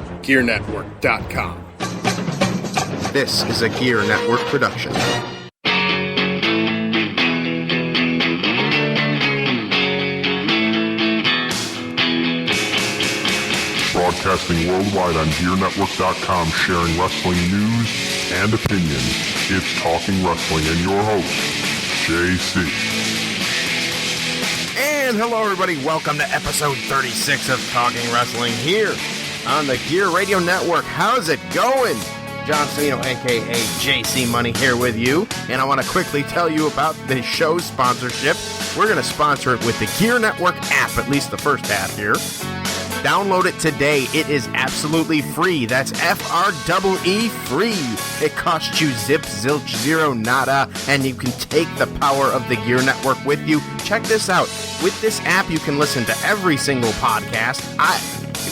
GearNetwork.com. This is a Gear Network production. Broadcasting worldwide on GearNetwork.com, sharing wrestling news and opinions. It's Talking Wrestling, and your host, JC. And hello everybody, welcome to episode 36 of Talking Wrestling here on the Gear Radio Network. How's it going? John Cena, aka JC Money, here with you, and I want to quickly tell you about the show's sponsorship. We're going to sponsor it with the Gear Network app, at least the first half here. Download it today. It is absolutely free. That's F-R-E-E free. It costs you zip, zilch, zero, nada, and you can take the power of the Gear Network with you. Check this out. With this app, you can listen to every single podcast,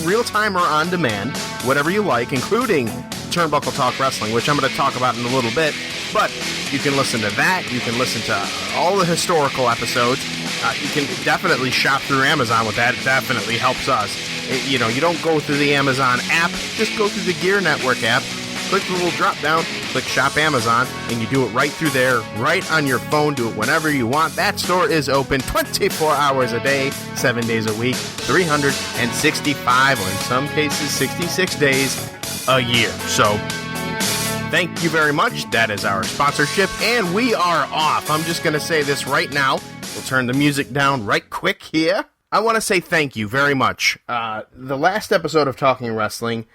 real time or on demand, whatever you like, including Turnbuckle Talk Wrestling, which I'm going to talk about in a little bit. But you can listen to that. You can listen to all the historical episodes. You can definitely shop through Amazon with that. It definitely helps us. You don't go through the Amazon app. Just go through the Gear Network app. Click the little drop down, click Shop Amazon, and you do it right through there, right on your phone. Do it whenever you want. That store is open 24 hours a day, 7 days a week, 365, or in some cases 66 days a year. So thank you very much. That is our sponsorship, and we are off. I'm just going to say this right now. We'll turn the music down right quick here. I want to say thank you very much. The last episode of Talking Wrestling,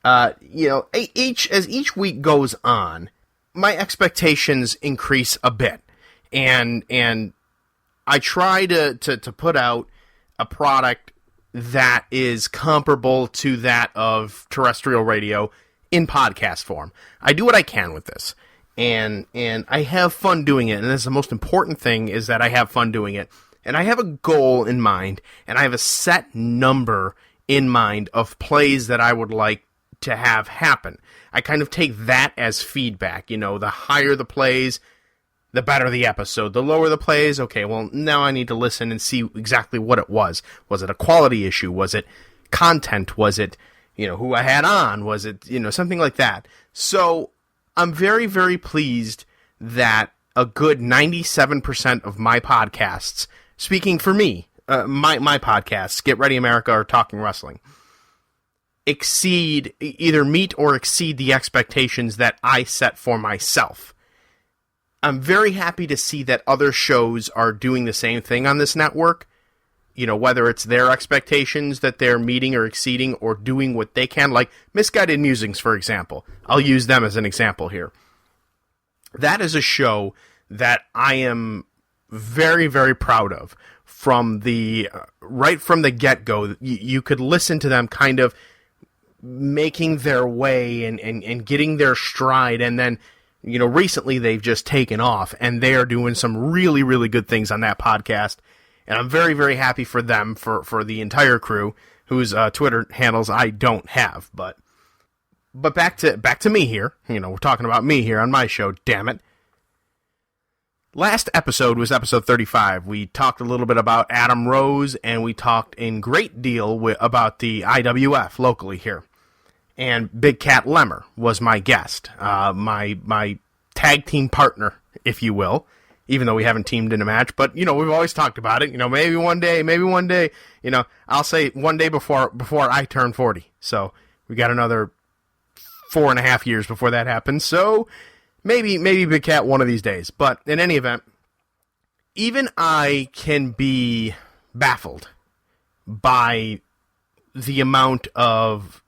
as each week goes on, my expectations increase a bit, and I try to put out a product that is comparable to that of terrestrial radio in podcast form. I do what I can with this, and I have fun doing it, and that's the most important thing, is that I have fun doing it. And I have a goal in mind, and I have a set number in mind of plays that I would like to have happen. I kind of take that as feedback. The higher the plays, the better the episode. The lower the plays, okay, well, now I need to listen and see exactly what it was. Was it a quality issue? Was it content? Was it, who I had on? Was it, something like that? So I'm very, very pleased that a good 97% of my podcasts, speaking for me, my podcasts, Get Ready America or Talking Wrestling, either meet or exceed the expectations that I set for myself. I'm very happy to see that other shows are doing the same thing on this network, whether it's their expectations that they're meeting or exceeding or doing what they can, like Misguided Musings, for example. I'll use them as an example here. That is a show that I am very, very proud of. From right from the get-go, you could listen to them kind of making their way and getting their stride, and then, recently they've just taken off, and they are doing some really, really good things on that podcast, and I'm very, very happy for them, for the entire crew, whose Twitter handles I don't have, but back to me here. We're talking about me here on my show, damn it. Last episode was episode 35. We talked a little bit about Adam Rose, and we talked in great deal about the IWF locally here. And Big Cat Lemmer was my guest, my tag team partner, if you will, even though we haven't teamed in a match. But, we've always talked about it. Maybe one day, I'll say one day before I turn 40. So we got another 4.5 years before that happens. So Maybe Big Cat one of these days. But in any event, even I can be baffled by the amount of,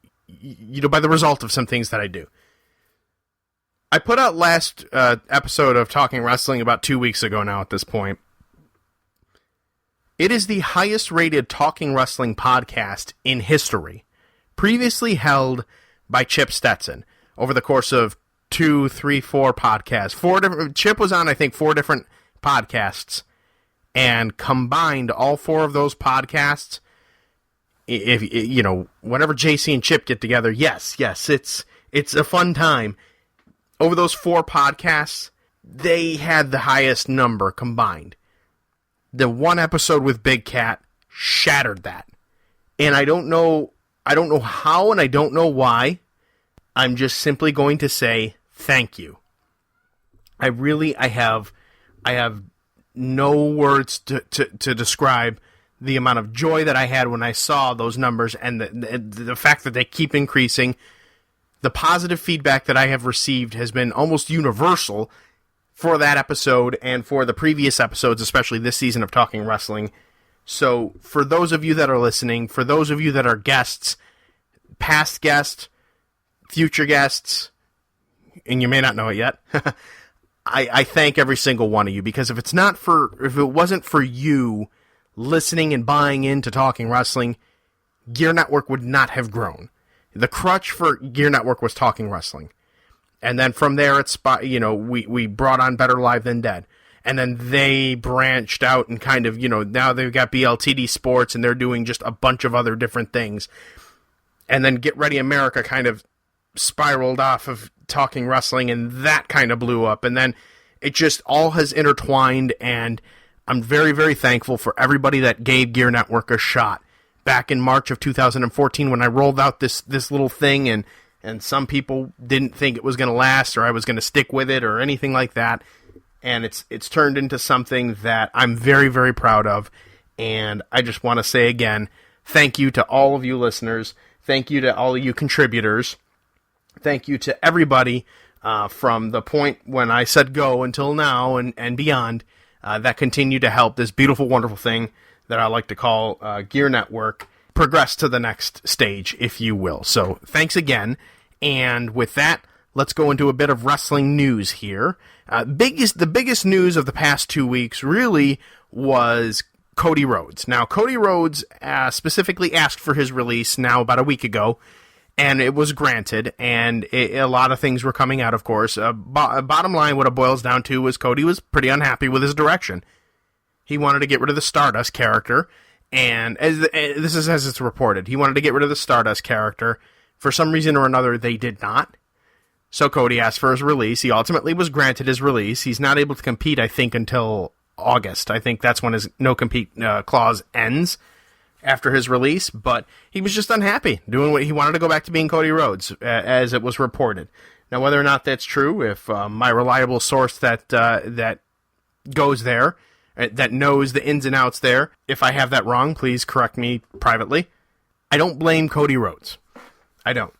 by the result of some things that I do. I put out last episode of Talking Wrestling about 2 weeks ago now at this point. It is the highest rated Talking Wrestling podcast in history, previously held by Chip Stetson over the course of 2, 3, 4 podcasts. Chip was on, I think, 4 different podcasts, and combined all 4 of those podcasts, if whenever JC and Chip get together, yes, it's a fun time. Over those 4 podcasts, they had the highest number combined. The one episode with Big Cat shattered that. And I don't know I don't know how and I don't know why. I'm just simply going to say thank you. I have no words to describe the amount of joy that I had when I saw those numbers, and the fact that they keep increasing. The positive feedback that I have received has been almost universal for that episode and for the previous episodes, especially this season of Talking Wrestling. So for those of you that are listening, for those of you that are guests, past guests, future guests, and you may not know it yet, I thank every single one of you, because if it wasn't for you listening and buying into Talking Wrestling, Gear Network would not have grown. The crutch for Gear Network was Talking Wrestling. And then from there, we brought on Better Live Than Dead. And then they branched out and kind of, now they've got BLTD Sports and they're doing just a bunch of other different things. And then Get Ready America kind of spiraled off of Talking Wrestling, and that kind of blew up. And then it just all has intertwined, and I'm very, very thankful for everybody that gave Gear Network a shot. Back in March of 2014, when I rolled out this little thing, and some people didn't think it was going to last, or I was going to stick with it, or anything like that. And it's turned into something that I'm very, very proud of. And I just want to say again, thank you to all of you listeners. Thank you to all of you contributors. Thank you to everybody from the point when I said go until now and beyond that continue to help this beautiful, wonderful thing that I like to call Gear Network progress to the next stage, if you will. So thanks again. And with that, let's go into a bit of wrestling news here. The biggest news of the past 2 weeks really was Cody Rhodes. Now, Cody Rhodes specifically asked for his release now about a week ago, and it was granted, and a lot of things were coming out, of course. Bottom line, what it boils down to was Cody was pretty unhappy with his direction. He wanted to get rid of the Stardust character, and this is as it's reported. He wanted to get rid of the Stardust character. For some reason or another, they did not. So Cody asked for his release. He ultimately was granted his release. He's not able to compete, I think, until August. I think that's when his no-compete clause ends after his release, but he was just unhappy doing what he wanted to go back to being Cody Rhodes, as it was reported. Now, whether or not that's true, if my reliable source that goes there, that knows the ins and outs there, if I have that wrong, please correct me privately. I don't blame Cody Rhodes. I don't.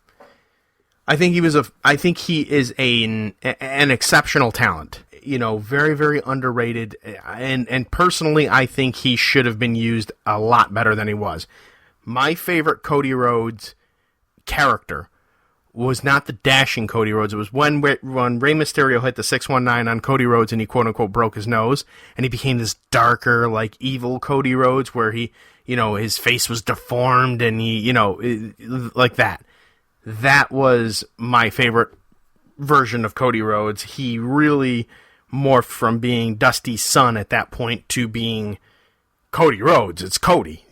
I think he is an exceptional talent. Very, very underrated, and personally, I think he should have been used a lot better than he was. My favorite Cody Rhodes character was not the dashing Cody Rhodes. It was when Rey Mysterio hit the 619 on Cody Rhodes and he quote-unquote broke his nose, and he became this darker, like, evil Cody Rhodes, where he, his face was deformed, and he, like that. That was my favorite version of Cody Rhodes. He really morphed from being Dusty's son at that point to being Cody Rhodes. It's Cody.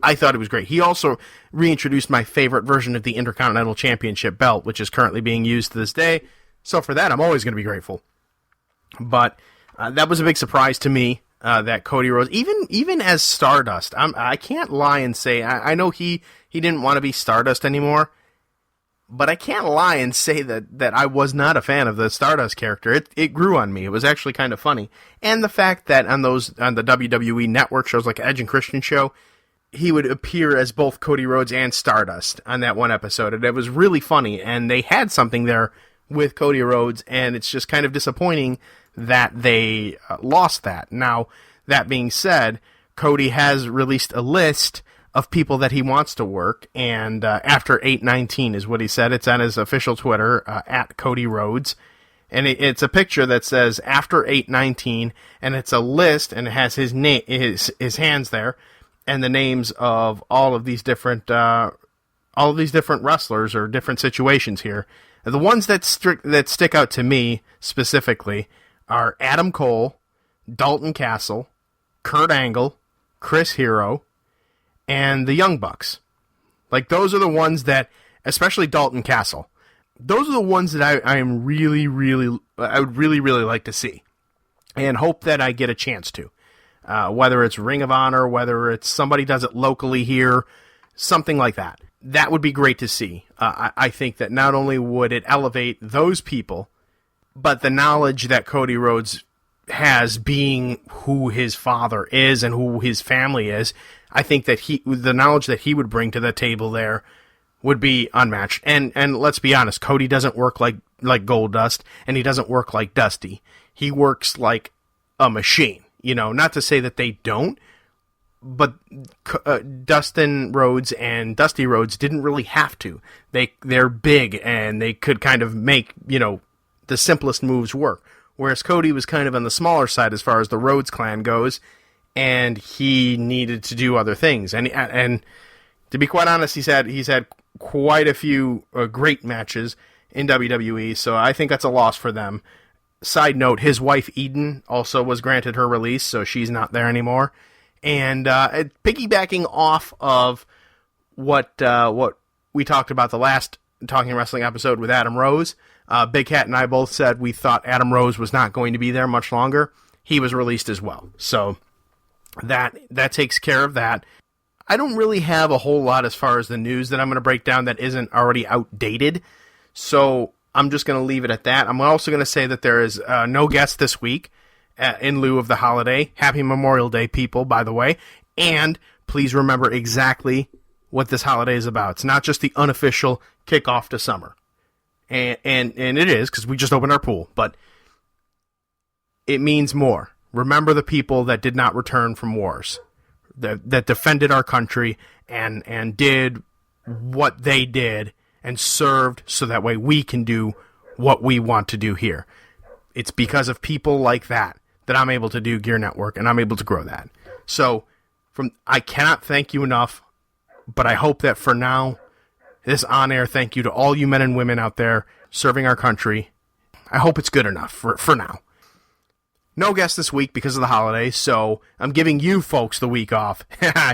I thought it was great. He also reintroduced my favorite version of the Intercontinental Championship belt, which is currently being used to this day. So for that, I'm always going to be grateful. But that was a big surprise to me, that Cody Rhodes, even as Stardust, I can't lie and say, I know he didn't want to be Stardust anymore, but I can't lie and say that I was not a fan of the Stardust character. It grew on me. It was actually kind of funny. And the fact that on the WWE Network shows like Edge and Christian show, he would appear as both Cody Rhodes and Stardust on that one episode. And it was really funny. And they had something there with Cody Rhodes, and it's just kind of disappointing that they lost that. Now, that being said, Cody has released a list of people that he wants to work, and after 8/19 is what he said. It's on his official Twitter, at Cody Rhodes, and it's a picture that says after 8/19, and it's a list, and it has his name, his hands there, and the names of all of these different wrestlers or different situations here. The ones that stick out to me specifically are Adam Cole, Dalton Castle, Kurt Angle, Chris Hero, and the Young Bucks. Like, those are the ones that, especially Dalton Castle, those are the ones that I would really, really like to see, and hope that I get a chance to. Whether it's Ring of Honor, whether it's somebody does it locally here, Something like that. That would be great to see. I think that not only would it elevate those people, but the knowledge that Cody Rhodes has, being who his father is and who his family is, I think that the knowledge that he would bring to the table there would be unmatched. And let's be honest, Cody doesn't work like Goldust, and he doesn't work like Dusty. He works like a machine. Not to say that they don't, but Dustin Rhodes and Dusty Rhodes didn't really have to. They're big, and they could kind of make, the simplest moves work. Whereas Cody was kind of on the smaller side as far as the Rhodes clan goes, and he needed to do other things. And to be quite honest, he's had quite a few great matches in WWE, so I think that's a loss for them. Side note, his wife Eden also was granted her release, so she's not there anymore. And piggybacking off of what we talked about the last Talking Wrestling episode with Adam Rose, Big Cat and I both said we thought Adam Rose was not going to be there much longer. He was released as well. So that takes care of that. I don't really have a whole lot as far as the news that I'm going to break down that isn't already outdated. So I'm just going to leave it at that. I'm also going to say that there is no guest this week in lieu of the holiday. Happy Memorial Day, people, by the way. And please remember exactly what this holiday is about. It's not just the unofficial kickoff to summer. And it is, because we just opened our pool. But it means more. Remember the people that did not return from wars, that defended our country and did what they did and served so that way we can do what we want to do here. It's because of people like that I'm able to do Gear Network, and I'm able to grow that. So I cannot thank you enough, but I hope that for now, this on-air thank you to all you men and women out there serving our country, I hope it's good enough for now. No guest this week because of the holidays, so I'm giving you folks the week off.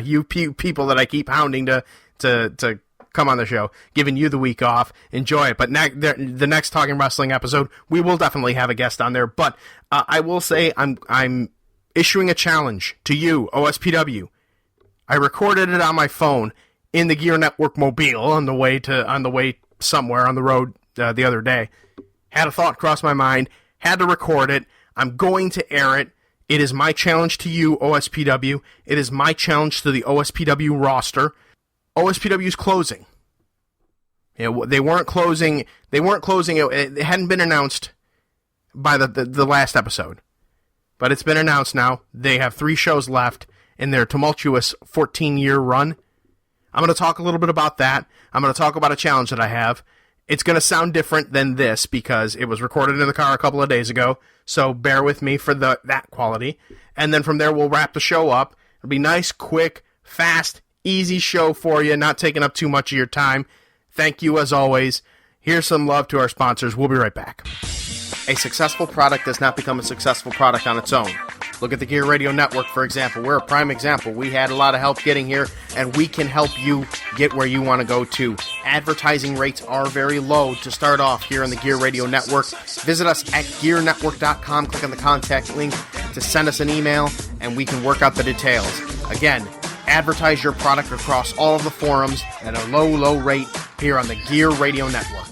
You people that I keep hounding to come on the show, giving you the week off. Enjoy it. But the next Talking Wrestling episode, we will definitely have a guest on there. But I will say I'm issuing a challenge to you, OSPW. I recorded it on my phone in the Gear Network mobile on the way somewhere on the road the other day. Had a thought cross my mind, had to record it. I'm going to air it. It is my challenge to you, OSPW. It is my challenge to the OSPW roster. OSPW is closing. They weren't closing. It hadn't been announced by the last episode, but it's been announced now. They have 3 shows left in their tumultuous 14-year run. I'm going to talk a little bit about that. I'm going to talk about a challenge that I have. It's going to sound different than this because it was recorded in the car a couple of days ago, so bear with me for that quality. And then from there, we'll wrap the show up. It'll be nice, quick, fast, easy show for you, not taking up too much of your time. Thank you as always. Here's some love to our sponsors. We'll be right back. A successful product does not become a successful product on its own. Look at the Gear Radio Network, for example. We're a prime example. We had a lot of help getting here, and we can help you get where you want to go to. Advertising rates are very low to start off here on the Gear Radio Network. Visit us at gearnetwork.com. Click on the contact link to send us an email, and we can work out the details. Again, advertise your product across all of the forums at a low rate here on the Gear Radio Network.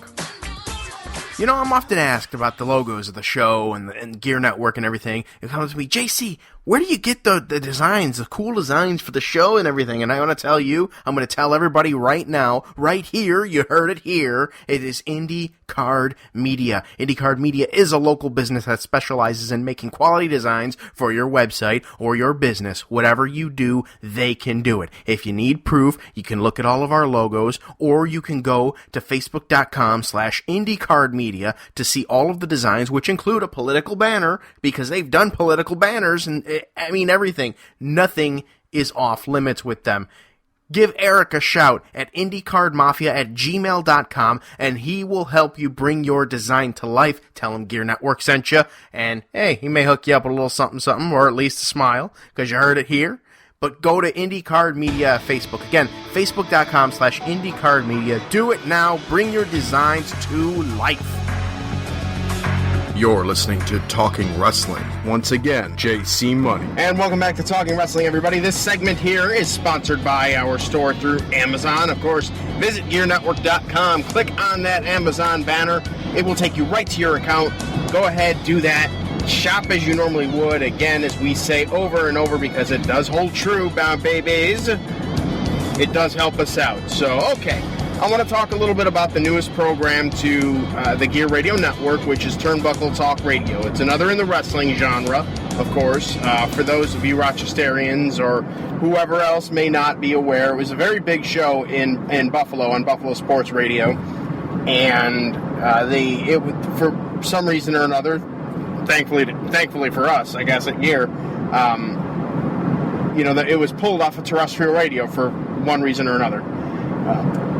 You know, I'm often asked about the logos of the show and Gear Network and everything. It comes to me, JC, where do you get the designs, the cool designs for the show and everything? And I want to tell you, I'm going to tell everybody right now, right here, you heard it here, it is Indie Card Media. Indie Card Media is a local business that specializes in making quality designs for your website or your business. Whatever you do, they can do it. If you need proof, you can look at all of our logos, or you can go to facebook.com/IndieCardMedia to see all of the designs, which include a political banner, because they've done political banners and everything. Nothing is off limits with them. Give Eric a shout at IndieCardMafia@gmail.com, and he will help you bring your design to life. Tell him Gear Network sent you, and hey, he may hook you up with a little something, or at least a smile, because you heard it here. But go to IndieCard Media Facebook. Again, facebook.com/IndieCardMedia. Do it now. Bring your designs to life. You're listening to Talking Wrestling. Once again, JC Money. And welcome back to Talking Wrestling, everybody. This segment here is sponsored by our store through Amazon. Of course, visit gearnetwork.com. Click on that Amazon banner. It will take you right to your account. Go ahead, do that. Shop as you normally would. Again, as we say over and over, because it does hold true, bound babies. It does help us out. So, okay. I want to talk a little bit about the newest program to the Gear Radio Network, which is Turnbuckle Talk Radio. It's another in the wrestling genre, of course. For those of you Rochesterians or whoever else may not be aware, it was a very big show in Buffalo on Buffalo Sports Radio. And for some reason or another, thankfully for us, I guess, at Gear, it was pulled off of terrestrial radio for one reason or another.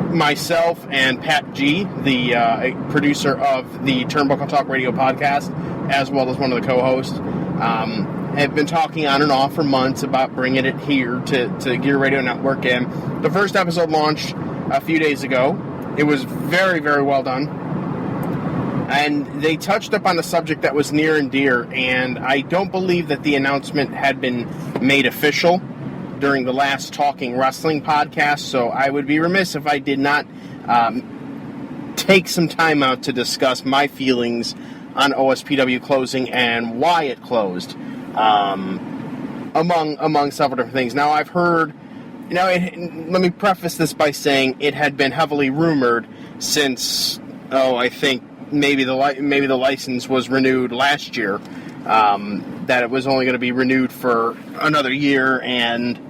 Myself and Pat G, the producer of the Turnbuckle Talk Radio podcast, as well as one of the co-hosts, have been talking on and off for months about bringing it here to Gear Radio Network. And the first episode launched a few days ago. It was very, very well done. And they touched up on a subject that was near and dear, and I don't believe that the announcement had been made official during the last Talking Wrestling podcast, so I would be remiss if I did not take some time out to discuss my feelings on OSPW closing and why it closed, among several different things. Now, I've heard, let me preface this by saying it had been heavily rumored since, I think maybe the license was renewed last year, that it was only going to be renewed for another year, and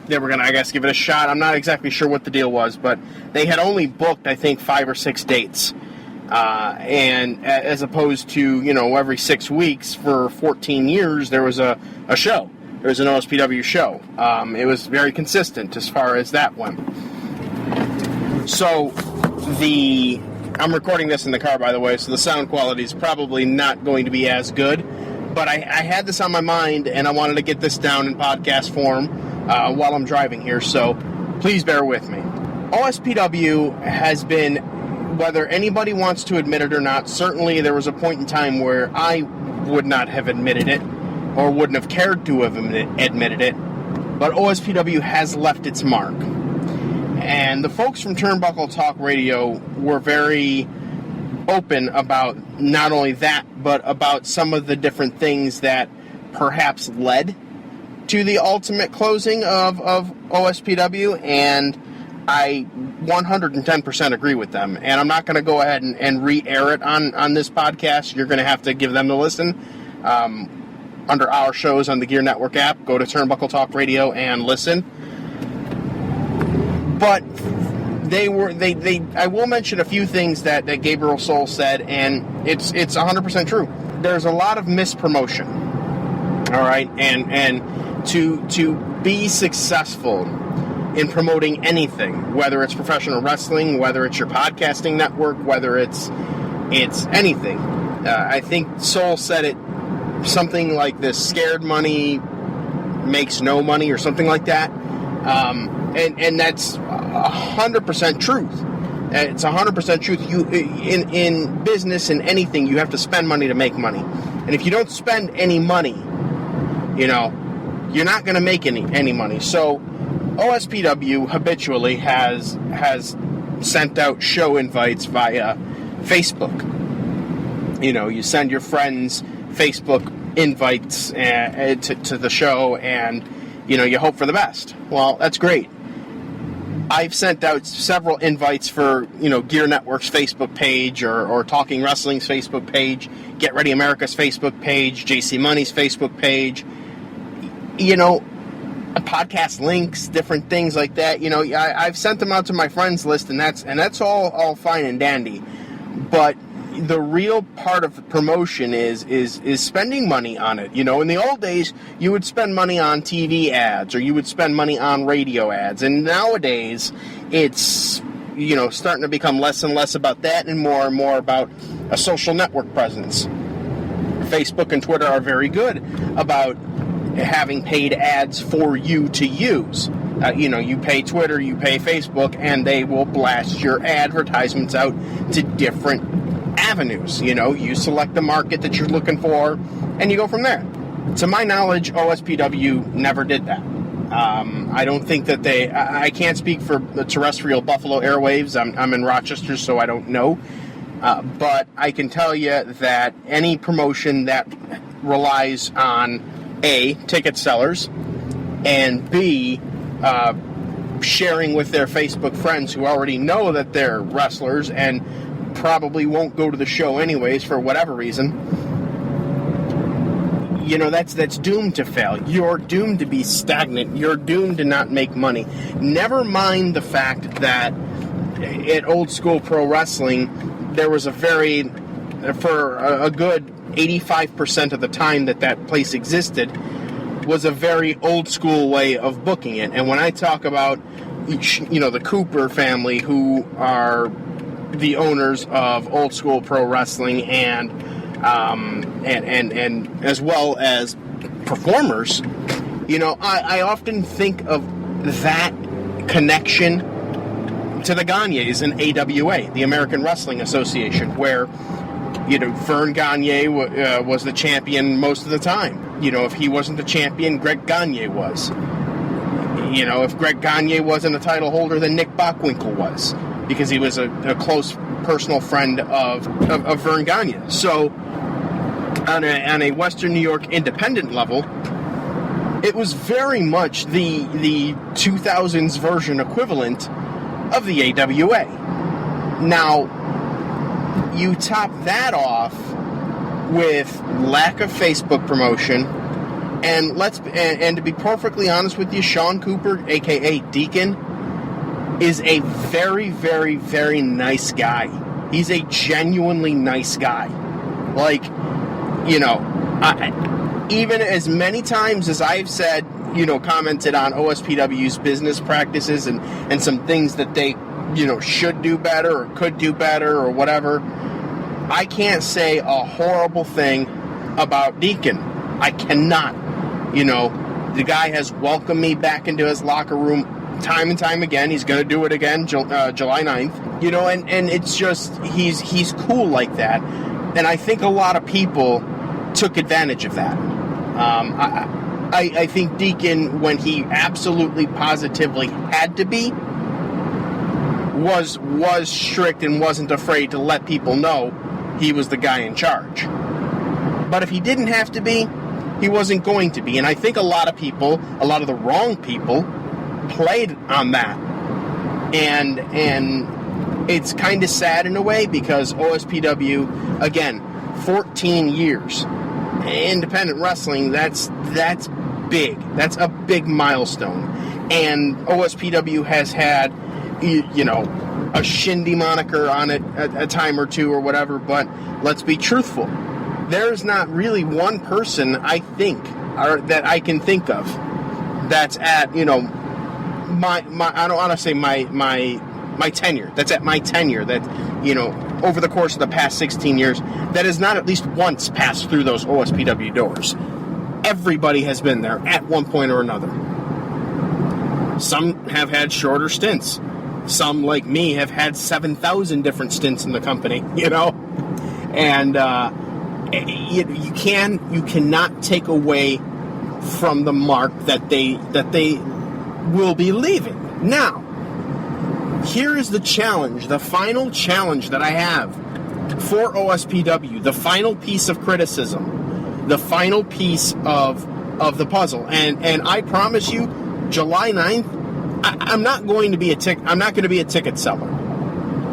they were going to, I guess, give it a shot. I'm not exactly sure what the deal was, but they had only booked, I think, 5 or 6 dates. And as opposed to, every 6 weeks for 14 years, there was a show. There was an OSPW show. It was very consistent as far as that went. So, I'm recording this in the car, by the way, so the sound quality is probably not going to be as good. But I had this on my mind, and I wanted to get this down in podcast form while I'm driving here, so please bear with me. OSPW has been, whether anybody wants to admit it or not, certainly there was a point in time where I would not have admitted it, or wouldn't have cared to have admitted it, but OSPW has left its mark. And the folks from Turnbuckle Talk Radio were very open about not only that, but about some of the different things that perhaps led to the ultimate closing of OSPW, and I 110% agree with them. And I'm not going to go ahead and re-air it on this podcast. You're going to have to give them the listen. Under our shows on the Gear Network app, go to Turnbuckle Talk Radio and listen. But I will mention a few things that Gabriel Soul said, and it's 100% true. There's a lot of mispromotion. All right, and to be successful in promoting anything, whether it's professional wrestling, whether it's your podcasting network, whether it's anything. I think Soul said it something like this: scared money makes no money, or something like that. And that's 100% truth. It's 100% truth. You in business, in anything, you have to spend money to make money. And if you don't spend any money, you're not going to make any money. So OSPW habitually has sent out show invites via Facebook. You send your friends Facebook invites to the show, and you hope for the best. Well, that's great. I've sent out several invites for, Gear Network's Facebook page or Talking Wrestling's Facebook page, Get Ready America's Facebook page, JC Money's Facebook page, podcast links, different things like that. I've sent them out to my friends list, and that's all fine and dandy. But the real part of the promotion is spending money on it. In the old days, you would spend money on TV ads, or you would spend money on radio ads. And nowadays, it's, starting to become less and less about that and more about a social network presence. Facebook and Twitter are very good about having paid ads for you to use. You pay Twitter, you pay Facebook, and they will blast your advertisements out to different avenues. You select the market that you're looking for, and you go from there. To my knowledge, OSPW never did that. I don't think that I can't speak for the terrestrial Buffalo airwaves. I'm in Rochester, so I don't know. But I can tell you that any promotion that relies on A, ticket sellers, and B, sharing with their Facebook friends who already know that they're wrestlers and probably won't go to the show anyways for whatever reason, that's doomed to fail. You're doomed to be stagnant. You're doomed to not make money. Never mind the fact that at Old School Pro Wrestling, there was for a good 85% of the time that place existed, was a very old school way of booking it. And when I talk about the Cooper family, who are the owners of Old School Pro Wrestling and as well as performers, I often think of that connection to the Gagnes in AWA, the American Wrestling Association, where Vern Gagne was the champion most of the time. If he wasn't the champion, Greg Gagne was. If Greg Gagne wasn't a title holder, then Nick Bockwinkel was, because he was a close personal friend of Vern Gagne. So on a Western New York independent level, it was very much the 2000s version equivalent of the AWA. Now, you top that off with lack of Facebook promotion, and to be perfectly honest with you, Sean Cooper, aka Deacon, is a very, very, very nice guy. He's a genuinely nice guy. Even as many times as I've said, commented on OSPW's business practices and some things that they, should do better or could do better or whatever, I can't say a horrible thing about Deacon. I cannot. The guy has welcomed me back into his locker room time and time again. He's going to do it again July 9th. And it's just, he's cool like that. And I think a lot of people took advantage of that. I think Deacon, when he absolutely positively had to be, was strict and wasn't afraid to let people know he was the guy in charge. But if he didn't have to be, he wasn't going to be. And I think a lot of the wrong people, played on that. And it's kind of sad in a way, because OSPW, again, 14 years. Independent wrestling, that's big. That's a big milestone. And OSPW has had, a shindy moniker on it a time or two or whatever, but let's be truthful. There's not really one person, I think, or that I can think of, that's at, my I don't want to say my tenure. That's at my tenure. That, over the course of the past 16 years, that has not at least once passed through those OSPW doors. Everybody has been there at one point or another. Some have had shorter stints. Some, like me, have had 7,000 different stints in the company, And you cannot take away from the mark that they will be leaving. Now, here is the challenge, the final challenge that I have for OSPW, the final piece of criticism, the final piece of the puzzle. And I promise you, July 9th, I'm not going to be a ticket seller.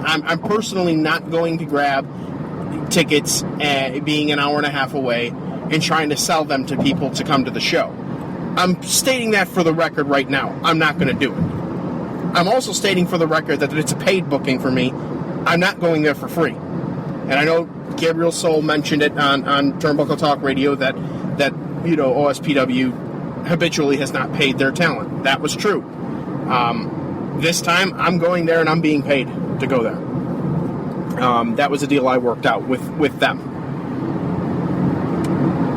I'm personally not going to grab tickets being an hour and a half away and trying to sell them to people to come to the show. I'm stating that for the record right now. I'm not going to do it. I'm also stating for the record that it's a paid booking for me. I'm not going there for free. And I know Gabriel Soul mentioned it on Turnbuckle Talk Radio that OSPW habitually has not paid their talent. That was true. This time, I'm going there and I'm being paid to go there. That was a deal I worked out with them.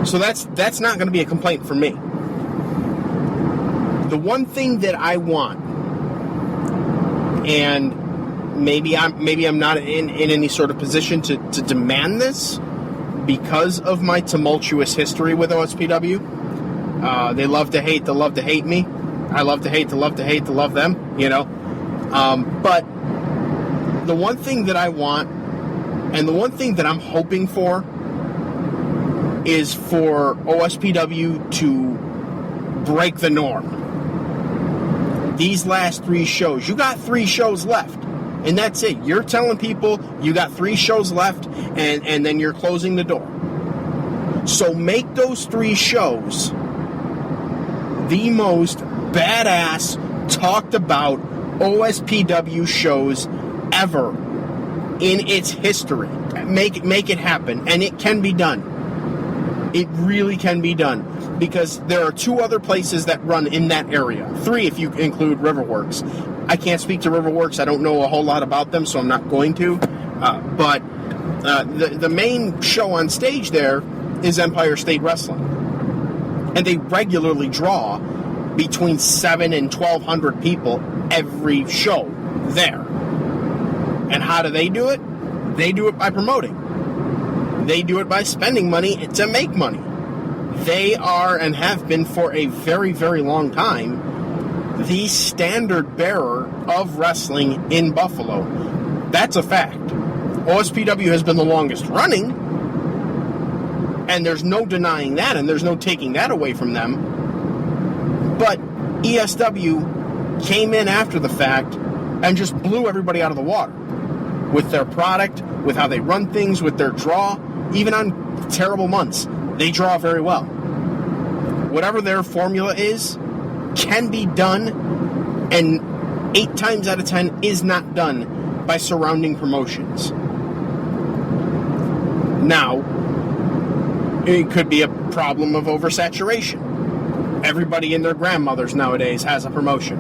So that's not going to be a complaint from me. The one thing that I want, and maybe I'm not in any sort of position to demand this because of my tumultuous history with OSPW. They love to hate, they love to hate me. I love to hate, to love to hate, to love them, you know. But the one thing that I want, and the one thing that I'm hoping for, is for OSPW to break the norm. These last 3 shows, you got 3 shows left, and that's it. You're telling people you got 3 shows left, and then you're closing the door. So make those 3 shows the most badass, talked about OSPW shows ever in its history. Make it happen, and it can be done. It really can be done, because there are 2 other places that run in that area. 3 if you include Riverworks. I can't speak to Riverworks. I don't know a whole lot about them, so I'm not going to. But the main show on stage there is Empire State Wrestling. And they regularly draw between 700 and 1,200 people every show there. And how do they do it? They do it by promoting. They do it by spending money to make money. They are, and have been for a very, very long time, the standard bearer of wrestling in Buffalo. That's a fact. OSPW has been the longest running, and there's no denying that, and there's no taking that away from them. But ESW came in after the fact and just blew everybody out of the water with their product, with how they run things, with their draw. Even on terrible months, they draw very well. Whatever their formula is, can be done, and 8 times out of 10 is not done by surrounding promotions. Now, it could be a problem of oversaturation. Everybody and their grandmothers nowadays has a promotion.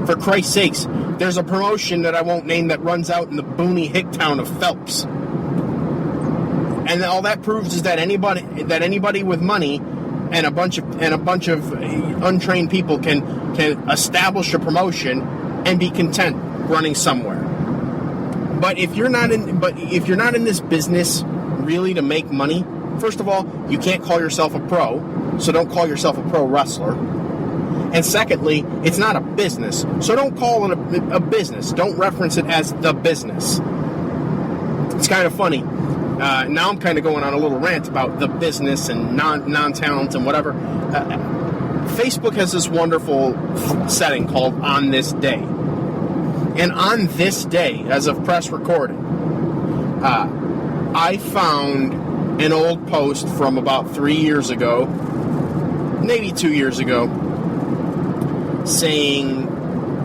For Christ's sakes, there's a promotion that I won't name that runs out in the boony hick town of Phelps. And all that proves is that anybody with money and a bunch of untrained people can establish a promotion and be content running somewhere. But if you're not in this business really to make money, first of all, you can't call yourself a pro, so don't call yourself a pro wrestler. And secondly, it's not a business, so don't call it a business. Don't reference it as the business. It's kind of funny. Now I'm kind of going on a little rant about the business and non-talent and whatever. Facebook has this wonderful setting called On This Day. And on this day, as of press recording, I found an old post from about 3 years ago, maybe 2 years ago, saying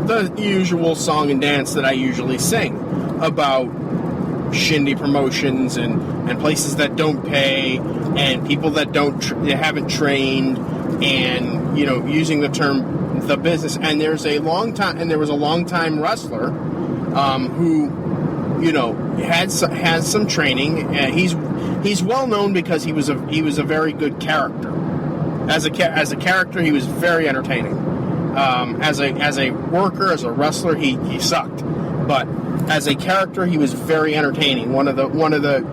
the usual song and dance that I usually sing about shindy promotions and places that don't pay and people that haven't trained, and using the term the business. And there was a long time wrestler who has some training. He's well known because he was a very good character. As a character, he was very entertaining. As a worker, as a wrestler, he sucked. But as a character, he was very entertaining. One of the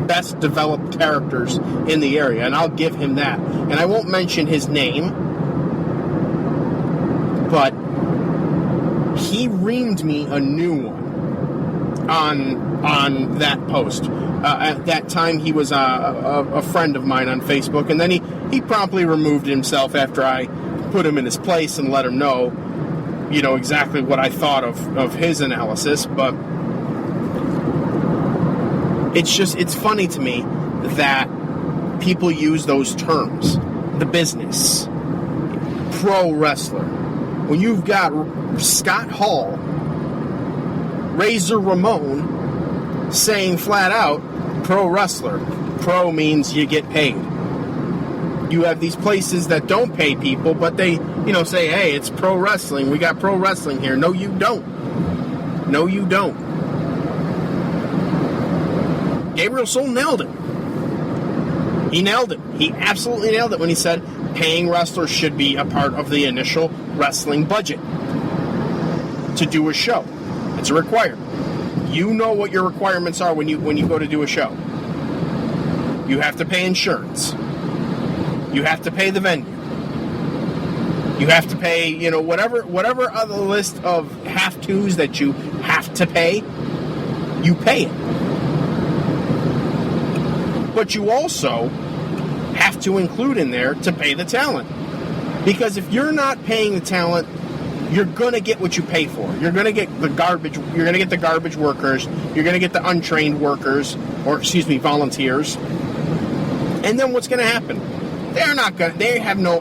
best developed characters in the area, and I'll give him that. And I won't mention his name, but he reamed me a new one on that post. At that time, he was a friend of mine on Facebook, and then he promptly removed himself after I put him in his place and let him know, exactly what I thought of his analysis. But it's funny to me that people use those terms. The business, pro wrestler. When you've got Scott Hall, Razor Ramon saying flat out, pro wrestler. Pro means you get paid. You have these places that don't pay people, but they, say, hey, it's pro wrestling. We got pro wrestling here. No, you don't. No, you don't. Gabriel Soul nailed it. He nailed it. He absolutely nailed it when he said paying wrestlers should be a part of the initial wrestling budget to do a show. It's a requirement. You know what your requirements are when you go to do a show. You have to pay insurance. You have to pay the venue. You have to pay, whatever other list of have-tos that you have to pay, you pay it. But you also have to include in there to pay the talent. Because if you're not paying the talent, you're going to get what you pay for. You're going to get the garbage. You're going to get the garbage workers. You're going to get the untrained workers, volunteers. And then what's going to happen? They have no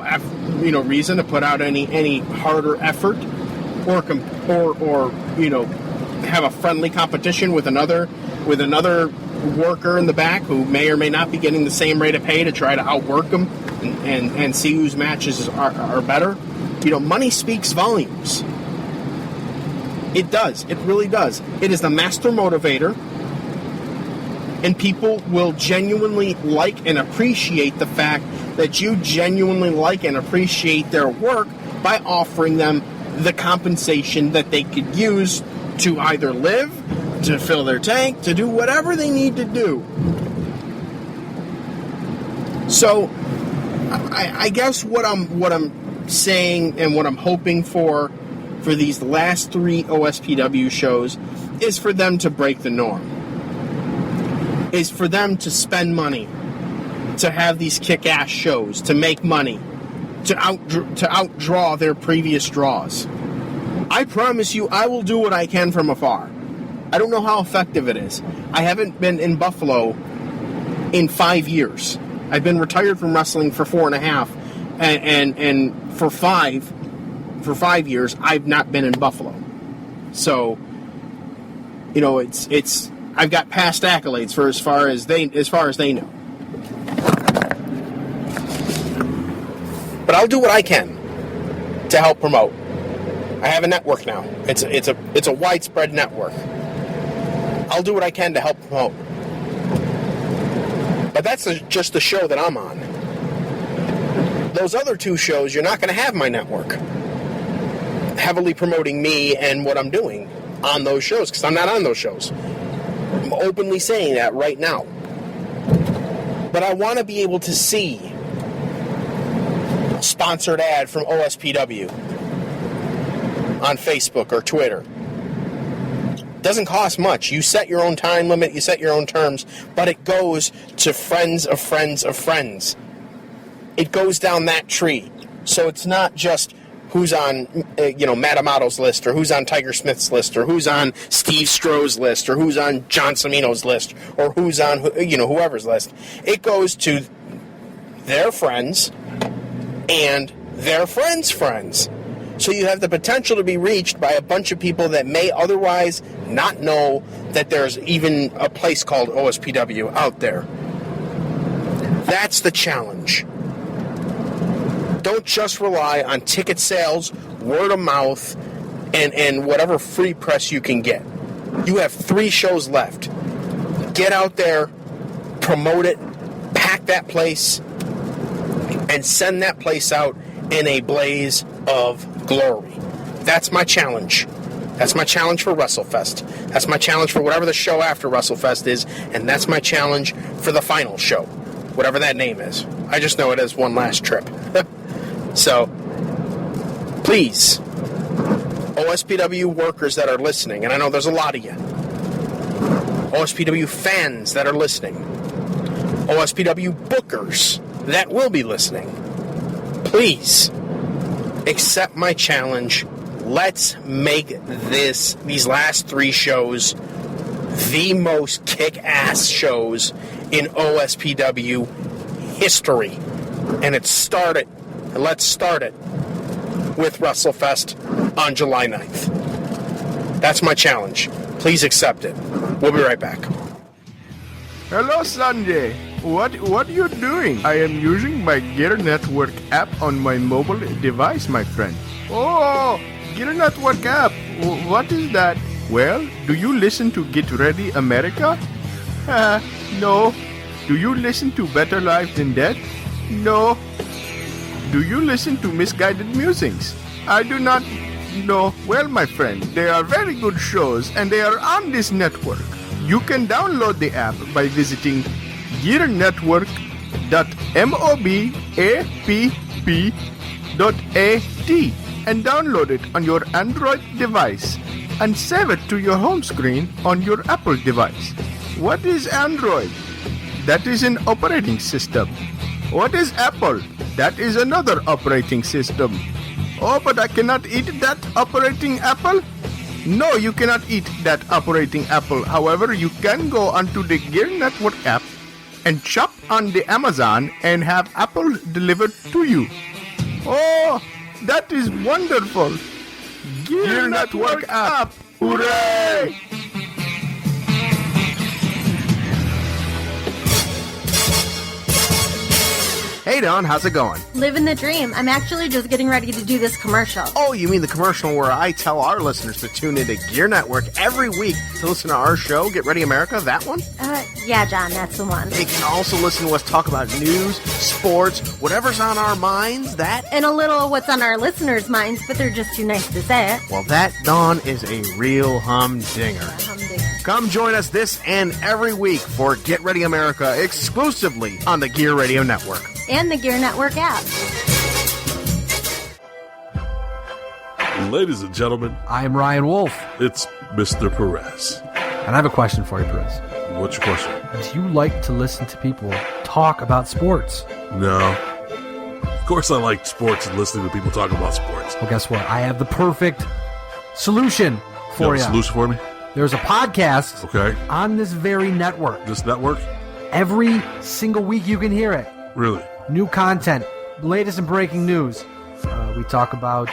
reason to put out any harder effort or have a friendly competition with another worker in the back who may or may not be getting the same rate of pay to try to outwork them and see whose matches are better. Money speaks volumes. It does. It really does. It is the master motivator, and people will genuinely like and appreciate the fact that you genuinely like and appreciate their work by offering them the compensation that they could use to either live, to fill their tank, to do whatever they need to do. So, I guess what I'm saying and what I'm hoping for these last 3 OSPW shows is for them to break the norm. Is for them to spend money, to have these kick-ass shows, to make money, to outdraw their previous draws. I promise you, I will do what I can from afar. I don't know how effective it is. I haven't been in Buffalo in 5 years. I've been retired from wrestling for 4.5, and for 5 years, I've not been in Buffalo. So, it's I've got past accolades for as far as they know. But I'll do what I can to help promote. I have a network now. It's a widespread network. I'll do what I can to help promote. But that's just the show that I'm on. Those other 2 shows, you're not going to have my network heavily promoting me and what I'm doing on those shows, because I'm not on those shows. I'm openly saying that right now. But I want to be able to see a sponsored ad from OSPW on Facebook or Twitter. Doesn't cost much. You set your own time limit, you set your own terms, but it goes to friends of friends of friends. It goes down that tree. So it's not just who's on, Matt Amato's list, or who's on Tiger Smith's list, or who's on Steve Stroh's list, or who's on John Cimino's list, or who's on, whoever's list. It goes to their friends and their friends' friends. So you have the potential to be reached by a bunch of people that may otherwise not know that there's even a place called OSPW out there. That's the challenge. Don't just rely on ticket sales, word of mouth, and whatever free press you can get. You have 3 shows left. Get out there, promote it, pack that place, and send that place out in a blaze of glory. That's my challenge. That's my challenge for WrestleFest. That's my challenge for whatever the show after WrestleFest is, and that's my challenge for the final show, whatever that name is. I just know it as One Last Trip. So, please, OSPW workers that are listening, and I know there's a lot of you, OSPW fans that are listening, OSPW bookers that will be listening, please accept my challenge. Let's make these last 3 shows the most kick-ass shows in OSPW history. And let's start it with WrestleFest on July 9th. That's my challenge. Please accept it. We'll be right back. Hello, Sanjay. What are you doing? I am using my Gear Network app on my mobile device, my friend. Oh, Gear Network app. What is that? Well, do you listen to Get Ready America? No. Do you listen to Better Life Than Death? No. Do you listen to Misguided Musings? I do not. No, well, my friend, they are very good shows and they are on this network. You can download the app by visiting gearnetwork.mobapp.at and download it on your Android device and save it to your home screen on your Apple device. What is Android? That is an operating system. What is Apple? That is another operating system. Oh, but I cannot eat that operating apple? No, you cannot eat that operating apple. However, you can go onto the Gear Network app and shop on the Amazon and have Apple delivered to you. Oh, that is wonderful. Gear Network app. Hooray! Hey, Dawn, how's it going? Living the dream. I'm actually just getting ready to do this commercial. Oh, you mean the commercial where I tell our listeners to tune into Gear Network every week to listen to our show, Get Ready America? That one? Yeah, John, that's the one. They can also listen to us talk about news, sports, whatever's on our minds, that. And a little what's on our listeners' minds, but they're just too nice to say it. Well, that, Dawn, is a real humdinger. Come join us this and every week for Get Ready America exclusively on the Gear Radio Network. And the Gear Network app. Ladies and gentlemen, I am Ryan Wolf. it's Mr. Perez. And I have a question for you, Perez. What's your question? Do you like to listen to people talk about sports? No. Of course I like sports and listening to people talk about sports. Well, guess what? I have the perfect solution for you. Solution for me? There's a podcast Okay. on this very network. This network? Every single week you can hear it. Really? New content, latest and breaking news. We talk about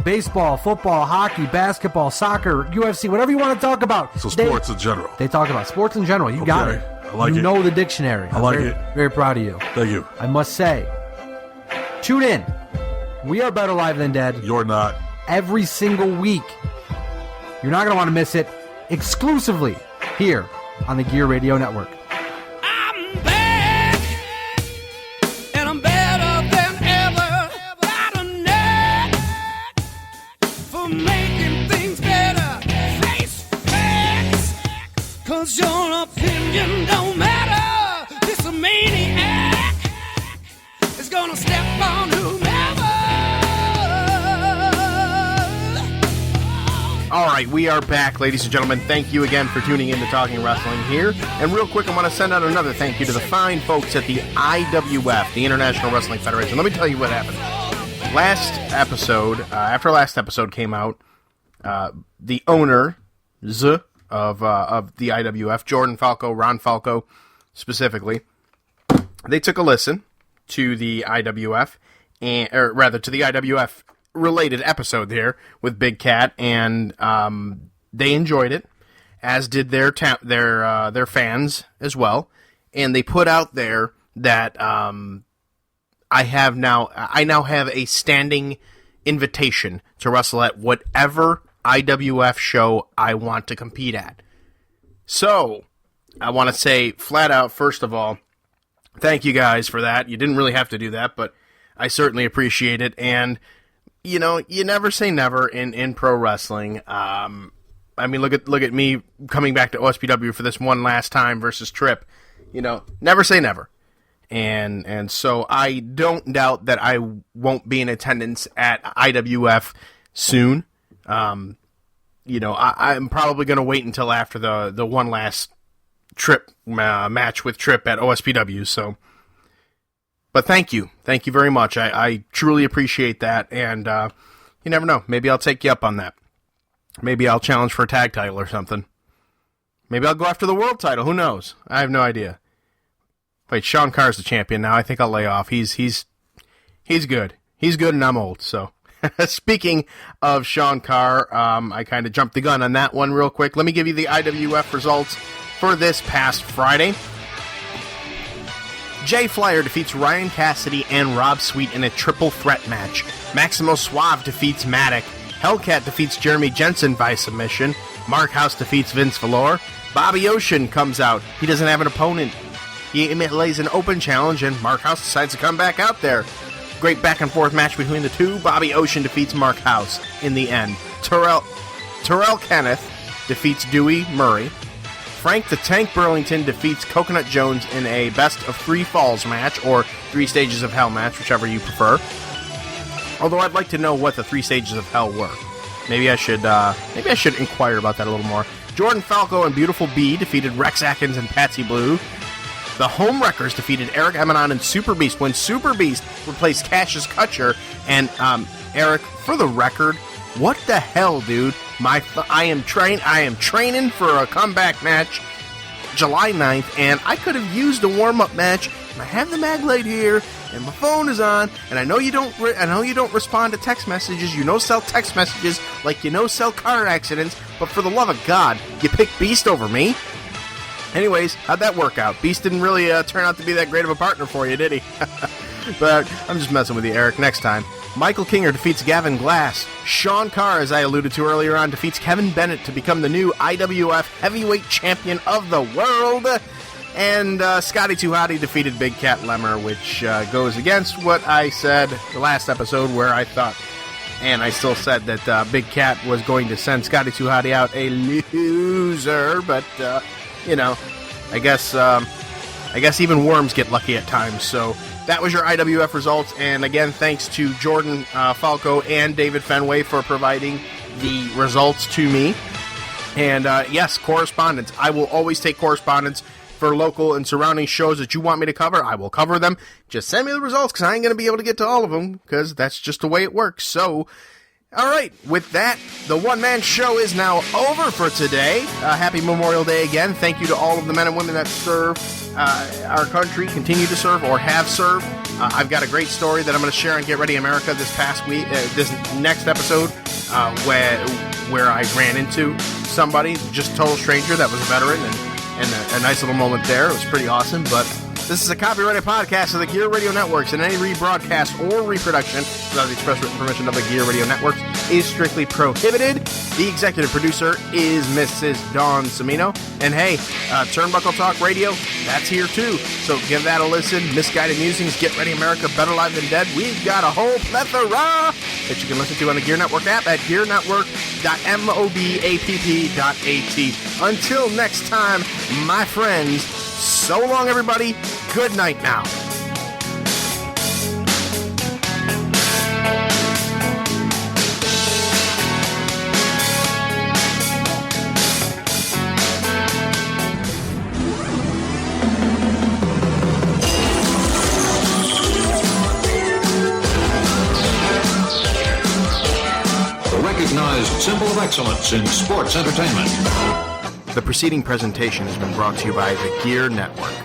baseball, football, hockey, basketball, soccer, UFC, whatever you want to talk about. So sports in general. They talk about sports in general. You got Okay. it. I like you it. know the dictionary. I like very, it. Very proud of you. Thank you. I must say, tune in. We are better live than dead. You're not. Every single week. You're not going to want to miss it. Exclusively here on the Gear Radio Network. I'm back, and I'm better than ever. Got a knack for making things better. Face facts, 'cause your opinion don't matter. This a maniac is gonna step on whomever. All right, we are back, ladies and gentlemen. Thank you again for tuning in to Talking Wrestling here. And real quick, I want to send out another thank you to the fine folks at the IWF, the International Wrestling Federation. Let me tell you what happened. Last episode, after last episode came out, the owners of the IWF, Jordan Falco, Ron Falco specifically, they took a listen to the IWF, or rather to the IWF related episode there with Big Cat, and they enjoyed it, as did their fans as well. And they put out there that I now have a standing invitation to wrestle at whatever IWF show I want to compete at. So I want to say flat out, first of all, thank you guys for that. You didn't really have to do that, but I certainly appreciate it. And you know, you never say never in pro wrestling. I mean, look at me coming back to OSPW for this one last time versus Tripp. You know, never say never. And so I don't doubt that I won't be in attendance at IWF soon. You know, I'm probably going to wait until after the one last Tripp match with Tripp at OSPW. So. But thank you very much. I truly appreciate that, and you never know. Maybe I'll take you up on that. Maybe I'll challenge for a tag title or something. Maybe I'll go after the world title. Who knows? I have no idea. Wait, Sean Carr's the champion now. I think I'll lay off. He's good. He's good, and I'm old. So, speaking of Sean Carr, I kind of jumped the gun on that one real quick. Let me give you the IWF results for this past Friday. Jay Flyer defeats Ryan Cassidy and Rob Sweet in a triple threat match. Maximo Suave defeats Maddock. Hellcat defeats Jeremy Jensen by submission. Mark House defeats Vince Valor. Bobby Ocean comes out. He doesn't have an opponent. He lays an open challenge, and Mark House decides to come back out there. Great back-and-forth match between the two. Bobby Ocean defeats Mark House in the end. Terrell Kenneth defeats Dewey Murray. Frank the Tank Burlington defeats Coconut Jones in a best-of-3 falls match, or 3 stages of hell match, whichever you prefer. Although I'd like to know what the 3 stages of hell were. Maybe I should inquire about that a little more. Jordan Falco and Beautiful Bee defeated Rex Atkins and Patsy Blue. The Homewreckers defeated Eric Emanon and Super Beast when Super Beast replaced Cassius Cutcher. And Eric, for the record, what the hell, dude? I am training for a comeback match July 9th, and I could have used a warm-up match. And I have the mag light here, and my phone is on, and I know you don't respond to text messages. You know sell text messages like you know sell car accidents, but for the love of God, you picked Beast over me. Anyways, how'd that work out? Beast didn't really turn out to be that great of a partner for you, did he? But I'm just messing with you, Eric. Next time. Michael Kinger defeats Gavin Glass. Sean Carr, as I alluded to earlier on, defeats Kevin Bennett to become the new IWF Heavyweight Champion of the World. And Scotty 2 Hotty defeated Big Cat Lemmer, which goes against what I said the last episode, where I thought, and I still said that Big Cat was going to send Scotty 2 Hotty out a loser, but I guess even worms get lucky at times. So that was your IWF results, and again, thanks to Jordan Falco and David Fenway for providing the results to me. And yes, correspondence. I will always take correspondence for local and surrounding shows that you want me to cover. I will cover them. Just send me the results, because I ain't going to be able to get to all of them, because that's just the way it works. So, all right, with that, the one-man show is now over for today. Happy Memorial Day again. Thank you to all of the men and women that serve our country, continue to serve, or have served. I've got a great story that I'm going to share on Get Ready America this past week, this next episode, where I ran into somebody, just a total stranger that was a veteran, and a nice little moment there. It was pretty awesome, but this is a copyrighted podcast of the Gear Radio Networks, and any rebroadcast or reproduction without the express written permission of the Gear Radio Networks is strictly prohibited. The executive producer is Mrs. Dawn Cimino. And hey, Turnbuckle Talk Radio, that's here too. So give that a listen. Misguided Musings, Get Ready America, Better Live Than Dead. We've got a whole plethora that you can listen to on the Gear Network app at gearnetwork.mobapp.at. Until next time, my friends, so long, everybody. Good night now. The recognized symbol of excellence in sports entertainment. The preceding presentation has been brought to you by the Gear Network.